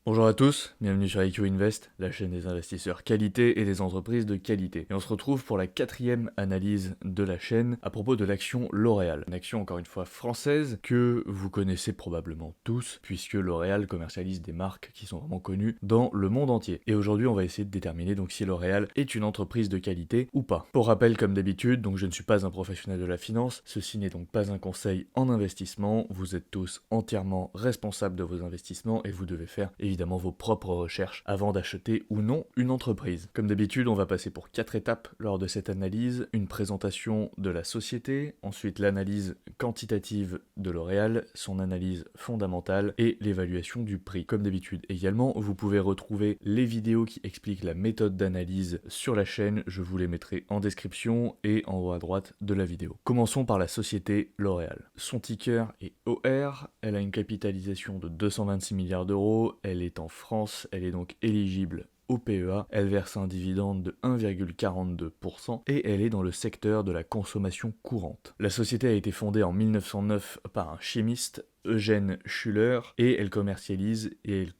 Bonjour à tous, bienvenue sur IQ Invest, la chaîne des investisseurs qualité et des entreprises de qualité. Et on se retrouve pour la 4e analyse de la chaîne à propos de l'action L'Oréal. Une action encore une fois française que vous connaissez probablement tous, puisque L'Oréal commercialise des marques qui sont vraiment connues dans le monde entier. Et aujourd'hui on va essayer de déterminer donc si L'Oréal est une entreprise de qualité ou pas. Pour rappel comme d'habitude, donc je ne suis pas un professionnel de la finance, ceci n'est donc pas un conseil en investissement, vous êtes tous entièrement responsables de vos investissements et vous devez faire évidemment vos propres recherches avant d'acheter ou non une entreprise. Comme d'habitude, on va passer pour 4 étapes lors de cette analyse. Une présentation de la société, ensuite l'analyse quantitative de L'Oréal, son analyse fondamentale et l'évaluation du prix. Comme d'habitude également, vous pouvez retrouver les vidéos qui expliquent la méthode d'analyse sur la chaîne, je vous les mettrai en description et en haut à droite de la vidéo. Commençons par la société L'Oréal. Son ticker est OR, elle a une capitalisation de 226 milliards d'euros, elle est en France, elle est donc éligible au PEA, elle verse un dividende de 1,42% et elle est dans le secteur de la consommation courante. La société a été fondée en 1909 par un chimiste, Eugène Schuller, et elle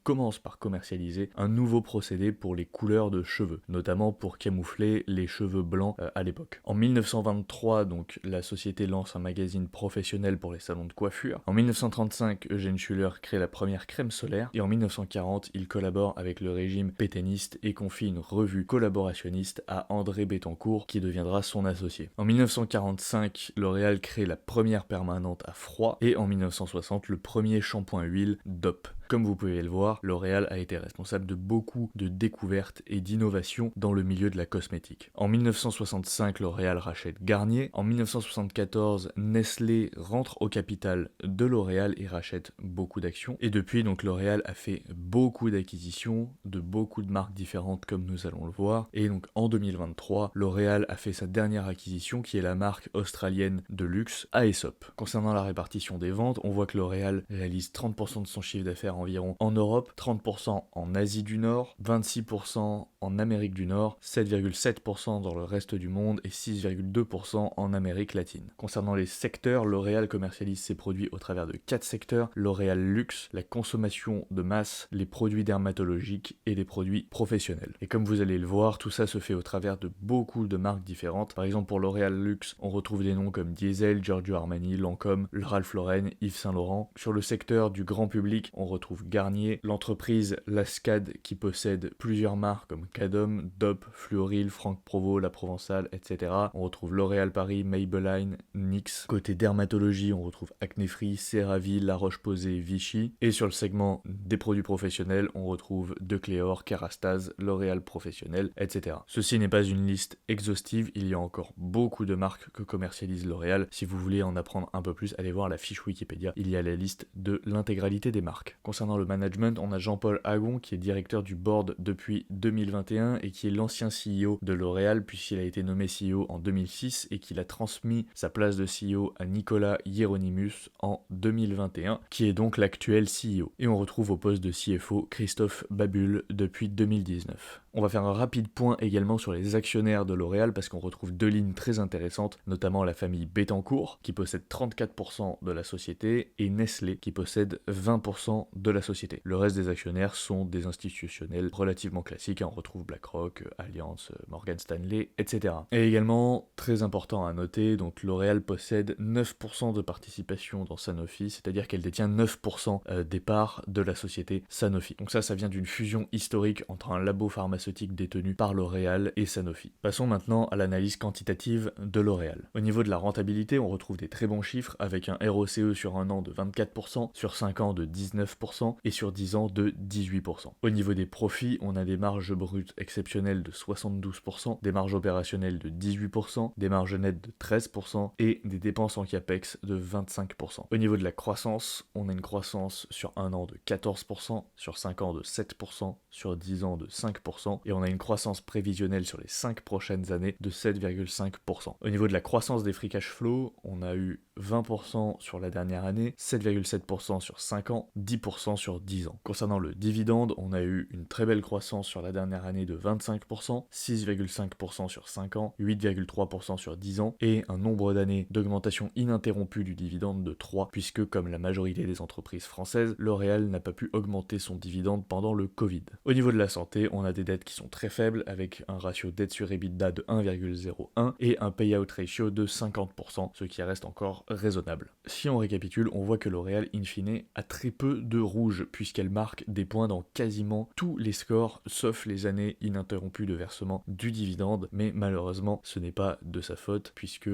commence par commercialiser un nouveau procédé pour les couleurs de cheveux, notamment pour camoufler les cheveux blancs à l'époque. En 1923, donc, la société lance un magazine professionnel pour les salons de coiffure. En 1935, Eugène Schuller crée la première crème solaire, et en 1940, il collabore avec le régime pétainiste et confie une revue collaborationniste à André Bettencourt, qui deviendra son associé. En 1945, L'Oréal crée la première permanente à froid, et en 1960, le premier shampoing huile DOP. Comme vous pouvez le voir, L'Oréal a été responsable de beaucoup de découvertes et d'innovations dans le milieu de la cosmétique. En 1965, L'Oréal rachète Garnier. En 1974, Nestlé rentre au capital de L'Oréal et rachète beaucoup d'actions. Et depuis, donc, L'Oréal a fait beaucoup d'acquisitions de beaucoup de marques différentes, comme nous allons le voir. Et donc, en 2023, L'Oréal a fait sa dernière acquisition, qui est la marque australienne de luxe Aesop. Concernant la répartition des ventes, on voit que L'Oréal réalise 30% de son chiffre d'affaires environ en Europe, 30% en Asie du Nord, 26% en Amérique du Nord, 7,7% dans le reste du monde et 6,2% en Amérique latine. Concernant les secteurs, L'Oréal commercialise ses produits au travers de 4 secteurs: L'Oréal Luxe, la consommation de masse, les produits dermatologiques et les produits professionnels. Et comme vous allez le voir, tout ça se fait au travers de beaucoup de marques différentes. Par exemple, pour L'Oréal Luxe, on retrouve des noms comme Diesel, Giorgio Armani, Lancôme, Ralph Lauren, Yves Saint Laurent. Sur le secteur du grand public, on retrouve Garnier, l'entreprise Lascade qui possède plusieurs marques comme Cadom, DOP, Fluoril, Franck Provost, La Provençale, etc. On retrouve L'Oréal Paris, Maybelline, NYX. Côté dermatologie, on retrouve Acne Free, CeraVe, La Roche-Posay, Vichy. Et sur le segment des produits professionnels, on retrouve Decléor, Kerastase, L'Oréal Professionnel, etc. Ceci n'est pas une liste exhaustive, il y a encore beaucoup de marques que commercialise L'Oréal. Si vous voulez en apprendre un peu plus, allez voir la fiche Wikipédia, il y a la liste de l'intégralité des marques. Concernant le management, on a Jean-Paul Agon qui est directeur du board depuis 2021 et qui est l'ancien CEO de L'Oréal puisqu'il a été nommé CEO en 2006 et qu'il a transmis sa place de CEO à Nicolas Hieronymus en 2021, qui est donc l'actuel CEO. Et on retrouve au poste de CFO Christophe Babule depuis 2019. On va faire un rapide point également sur les actionnaires de L'Oréal parce qu'on retrouve 2 lignes très intéressantes, notamment la famille Bettencourt qui possède 34% de la société et Nestlé qui possède 20% de la société. Le reste des actionnaires sont des institutionnels relativement classiques, on retrouve BlackRock, Allianz, Morgan Stanley, etc. Et également, très important à noter, donc L'Oréal possède 9% de participation dans Sanofi, c'est-à-dire qu'elle détient 9% des parts de la société Sanofi. Donc ça vient d'une fusion historique entre un labo pharmaceutique détenu par L'Oréal et Sanofi. Passons maintenant à l'analyse quantitative de L'Oréal. Au niveau de la rentabilité, on retrouve des très bons chiffres avec un ROCE sur un an de 24%, sur 5 ans de 19% et sur 10 ans de 18%. Au niveau des profits, on a des marges brutes exceptionnelles de 72%, des marges opérationnelles de 18%, des marges nettes de 13% et des dépenses en capex de 25%. Au niveau de la croissance, on a une croissance sur un an de 14%, sur 5 ans de 7%, sur 10 ans de 5%, et on a une croissance prévisionnelle sur les 5 prochaines années de 7,5%. Au niveau de la croissance des free cash flow, on a eu 20% sur la dernière année, 7,7% sur 5 ans, 10% sur 10 ans. Concernant le dividende, on a eu une très belle croissance sur la dernière année de 25%, 6,5% sur 5 ans, 8,3% sur 10 ans, et un nombre d'années d'augmentation ininterrompue du dividende de 3, puisque comme la majorité des entreprises françaises, L'Oréal n'a pas pu augmenter son dividende pendant le Covid. Au niveau de la santé, on a des dettes qui sont très faibles, avec un ratio dette sur EBITDA de 1,01 et un payout ratio de 50%, ce qui reste encore raisonnable. Si on récapitule, on voit que L'Oréal, in fine, a très peu de rouge, puisqu'elle marque des points dans quasiment tous les scores, sauf les années ininterrompues de versement du dividende, mais malheureusement, ce n'est pas de sa faute, puisque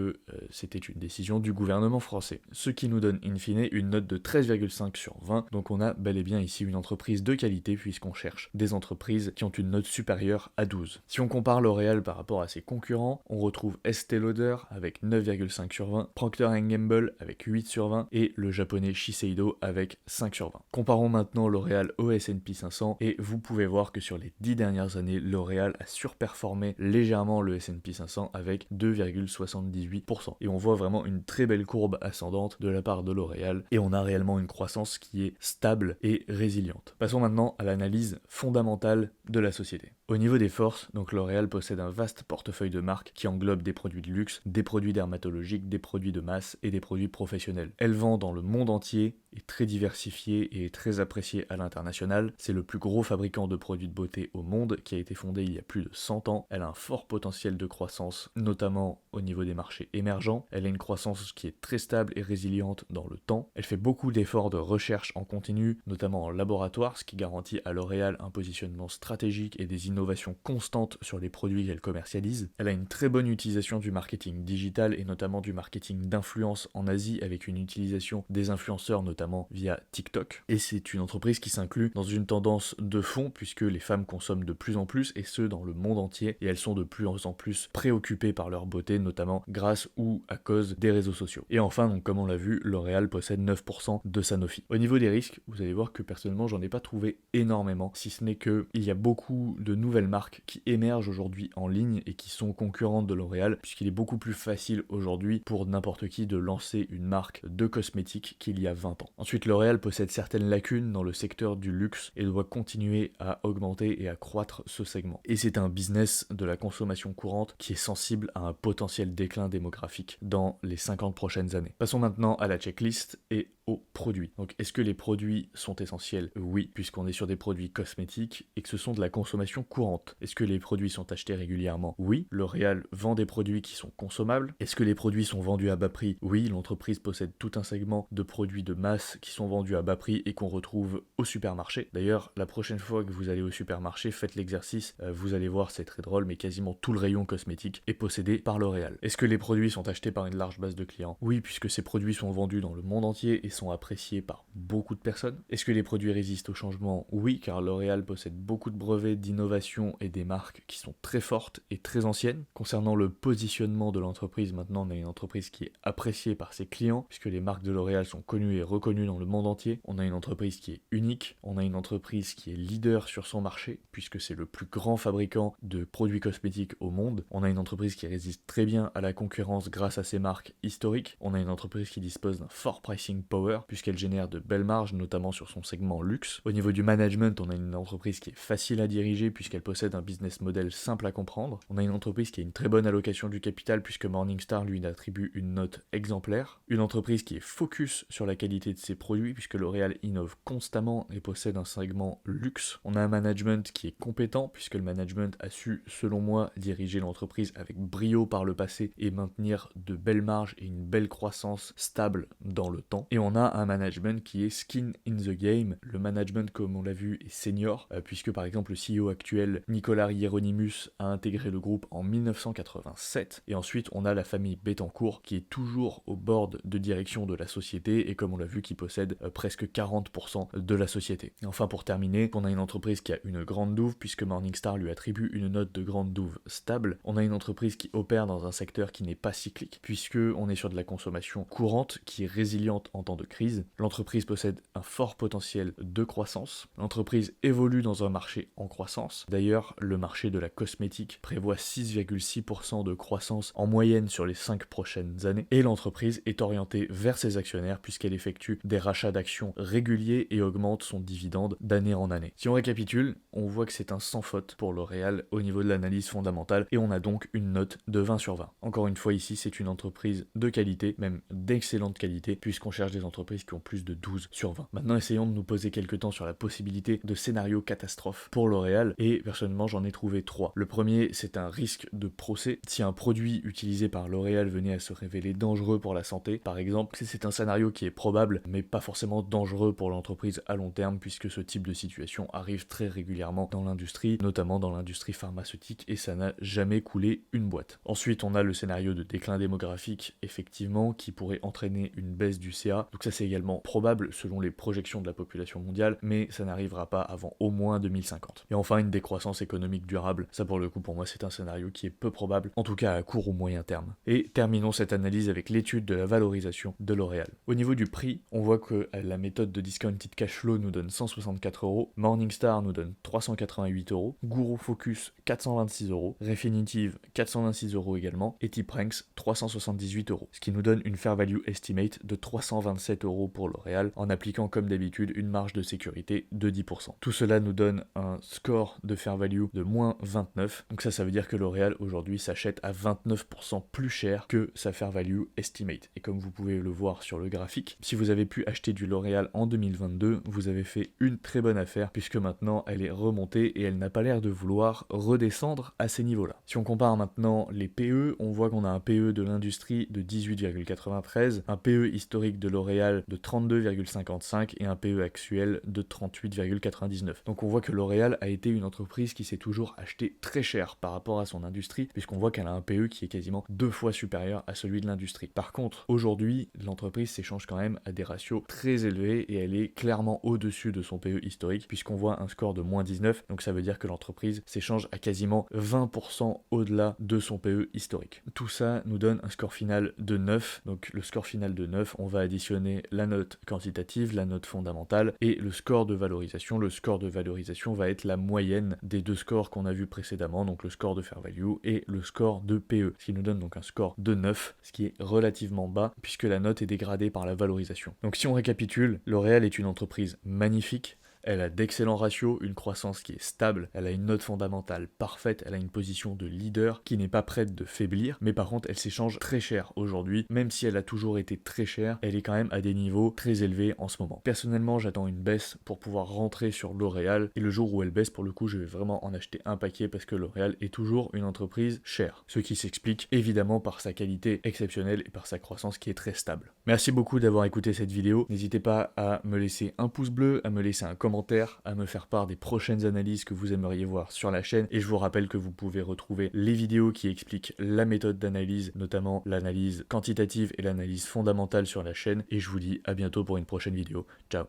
c'était une décision du gouvernement français. Ce qui nous donne, in fine, une note de 13,5 sur 20, donc on a bel et bien ici une entreprise de qualité, puisqu'on cherche des entreprises qui ont une note supérieure à 12. Si on compare L'Oréal par rapport à ses concurrents, on retrouve Estée Lauder avec 9,5 sur 20, Procter & Gamble avec 8 sur 20 et le japonais Shiseido avec 5 sur 20. Comparons maintenant L'Oréal au S&P 500 et vous pouvez voir que sur les 10 dernières années, L'Oréal a surperformé légèrement le S&P 500 avec 2,78%. Et on voit vraiment une très belle courbe ascendante de la part de L'Oréal et on a réellement une croissance qui est stable et résiliente. Passons maintenant à l'analyse fondamentale de la société. Au niveau des forces, donc L'Oréal possède un vaste portefeuille de marques qui englobe des produits de luxe, des produits dermatologiques, des produits de masse et des produits professionnels. Elle vend dans le monde entier, est très diversifiée et très appréciée à l'international. C'est le plus gros fabricant de produits de beauté au monde qui a été fondé il y a plus de 100 ans. Elle a un fort potentiel de croissance, notamment au niveau des marchés émergents. Elle a une croissance qui est très stable et résiliente dans le temps. Elle fait beaucoup d'efforts de recherche en continu, notamment en laboratoire, ce qui garantit à L'Oréal un positionnement stratégique et des innovations constantes sur les produits qu'elle commercialise. Elle a une très bonne utilisation du marketing digital et notamment du marketing d'influence en Asie avec une utilisation des influenceurs notamment via TikTok. Et c'est une entreprise qui s'inclut dans une tendance de fond puisque les femmes consomment de plus en plus et ce dans le monde entier et elles sont de plus en plus préoccupées par leur beauté notamment grâce ou à cause des réseaux sociaux. Et enfin, donc, comme on l'a vu, L'Oréal possède 9% de Sanofi. Au niveau des risques, vous allez voir que personnellement j'en ai pas trouvé énormément, si ce n'est que il y a beaucoup de nouvelles marques qui émergent aujourd'hui en ligne et qui sont concurrentes de L'Oréal puisqu'il est beaucoup plus facile aujourd'hui pour n'importe qui de lancer une marque de cosmétiques qu'il y a 20 ans. Ensuite, L'Oréal possède certaines lacunes dans le secteur du luxe et doit continuer à augmenter et à croître ce segment. Et c'est un business de la consommation courante qui est sensible à un potentiel déclin démographique dans les 50 prochaines années. Passons maintenant à la checklist et aux produits. Donc est-ce que les produits sont essentiels? Oui, puisqu'on est sur des produits cosmétiques et que ce sont de la consommation courante. Est-ce que les produits sont achetés régulièrement? Oui, L'Oréal vend des produits qui sont consommables. Est-ce que les produits sont vendus à bas prix? Oui, l'entreprise possède tout un segment de produits de masse qui sont vendus à bas prix et qu'on retrouve au supermarché. D'ailleurs, la prochaine fois que vous allez au supermarché, faites l'exercice, vous allez voir, c'est très drôle, mais quasiment tout le rayon cosmétique est possédé par L'Oréal. Est-ce que les produits sont achetés par une large base de clients? Oui, puisque ces produits sont vendus dans le monde entier et sont appréciés par beaucoup de personnes. Est-ce que les produits résistent au changement? Oui, car L'Oréal possède beaucoup de brevets d'innovation et des marques qui sont très fortes et très anciennes. Concernant le positionnement de l'entreprise, maintenant on a une entreprise qui est appréciée par ses clients, puisque les marques de L'Oréal sont connues et reconnues dans le monde entier. On a une entreprise qui est unique, on a une entreprise qui est leader sur son marché, puisque c'est le plus grand fabricant de produits cosmétiques au monde. On a une entreprise qui résiste très bien à la concurrence grâce à ses marques historiques. On a une entreprise qui dispose d'un fort pricing power, puisqu'elle génère de belles marges, notamment sur son segment luxe. Au niveau du management, on a une entreprise qui est facile à diriger, puisqu'elle possède un business model simple à comprendre. On a une entreprise qui a une très bonne allocation du capital, puisque Morningstar lui attribue une note exemplaire. Une entreprise qui est focus sur la qualité de ses produits, puisque L'Oréal innove constamment et possède un segment luxe. On a un management qui est compétent, puisque le management a su, selon moi, diriger l'entreprise avec brio par le passé et maintenir de belles marges et une belle croissance stable dans le temps. Et on a un management qui est skin in the game. Le management, comme on l'a vu, est senior, puisque par exemple le CEO actuel, Nicolas Hieronymus, a intégré le groupe en 1987. Et ensuite, on a la famille Bettencourt, qui est toujours au board de direction de la société, et comme on l'a vu, qui possède presque 40% de la société. Et enfin, pour terminer, on a une entreprise qui a une grande douve, puisque Morningstar lui attribue une note de grande douve stable. On a une entreprise qui opère dans un secteur qui n'est pas cyclique, puisque on est sur de la consommation courante, qui est résiliente en temps de crise. L'entreprise possède un fort potentiel de croissance. L'entreprise évolue dans un marché en croissance. D'ailleurs, le marché de la cosmétique prévoit 6,6% de croissance en moyenne sur les 5 prochaines années. Et l'entreprise est orientée vers ses actionnaires puisqu'elle effectue des rachats d'actions réguliers et augmente son dividende d'année en année. Si on récapitule, on voit que c'est un sans faute pour L'Oréal au niveau de l'analyse fondamentale et on a donc une note de 20 sur 20. Encore une fois ici, c'est une entreprise de qualité, même d'excellente qualité, puisqu'on cherche des entreprises qui ont plus de 12 sur 20. Maintenant, essayons de nous poser quelques temps sur la possibilité de scénario catastrophe pour L'Oréal, et personnellement, j'en ai trouvé 3. Le premier, c'est un risque de procès. Si un produit utilisé par L'Oréal venait à se révéler dangereux pour la santé, par exemple, c'est un scénario qui est probable, mais pas forcément dangereux pour l'entreprise à long terme, puisque ce type de situation arrive très régulièrement dans l'industrie, notamment dans l'industrie pharmaceutique, et ça n'a jamais coulé une boîte. Ensuite, on a le scénario de déclin démographique, effectivement, qui pourrait entraîner une baisse du CA. Donc ça, c'est également probable selon les projections de la population mondiale, mais ça n'arrivera pas avant au moins 2050. Et enfin, une décroissance économique durable. Ça, pour le coup, pour moi, c'est un scénario qui est peu probable, en tout cas à court ou moyen terme. Et terminons cette analyse avec l'étude de la valorisation de L'Oréal. Au niveau du prix, on voit que la méthode de discounted cash flow nous donne 164 €, Morningstar nous donne 388 €, Guru Focus 426 €, Refinitiv 426 € également, et Tipranks 378 €, ce qui nous donne une fair value estimate de 327 € pour L'Oréal, en appliquant comme d'habitude une marge de sécurité de 10%. Tout cela nous donne un score de fair value de moins 29, donc ça veut dire que L'Oréal aujourd'hui s'achète à 29% plus cher que sa fair value estimate. Et comme vous pouvez le voir sur le graphique, si vous avez pu acheter du L'Oréal en 2022, vous avez fait une très bonne affaire, puisque maintenant elle est remontée et elle n'a pas l'air de vouloir redescendre à ces niveaux-là. Si on compare maintenant les PE, on voit qu'on a un PE de l'industrie de 18,93, un PE historique de L'Oréal de 32,55 et un PE actuel de 38,99. Donc on voit que L'Oréal a été une entreprise qui s'est toujours achetée très cher par rapport à son industrie, puisqu'on voit qu'elle a un PE qui est quasiment 2 fois supérieur à celui de l'industrie. Par contre, aujourd'hui, l'entreprise s'échange quand même à des ratios très élevés et elle est clairement au-dessus de son PE historique, puisqu'on voit un score de moins 19, donc ça veut dire que l'entreprise s'échange à quasiment 20% au-delà de son PE historique. Tout ça nous donne un score final de 9, donc le score final de 9, on va additionner la note quantitative, la note fondamentale et le score de valorisation. Le score de valorisation va être la moyenne des deux scores qu'on a vus précédemment, donc le score de fair value et le score de PE, ce qui nous donne donc un score de 9, ce qui est relativement bas puisque la note est dégradée par la valorisation. Donc si on récapitule, L'Oréal est une entreprise magnifique. Elle a d'excellents ratios, une croissance qui est stable, elle a une note fondamentale parfaite, elle a une position de leader qui n'est pas prête de faiblir, mais par contre elle s'échange très cher aujourd'hui, même si elle a toujours été très chère, elle est quand même à des niveaux très élevés en ce moment. Personnellement, j'attends une baisse pour pouvoir rentrer sur L'Oréal, et le jour où elle baisse, pour le coup, je vais vraiment en acheter un paquet parce que L'Oréal est toujours une entreprise chère, ce qui s'explique évidemment par sa qualité exceptionnelle et par sa croissance qui est très stable. Merci beaucoup d'avoir écouté cette vidéo, n'hésitez pas à me laisser un pouce bleu, à me laisser un commentaire, à me faire part des prochaines analyses que vous aimeriez voir sur la chaîne, et je vous rappelle que vous pouvez retrouver les vidéos qui expliquent la méthode d'analyse, notamment l'analyse quantitative et l'analyse fondamentale sur la chaîne, et je vous dis à bientôt pour une prochaine vidéo. Ciao.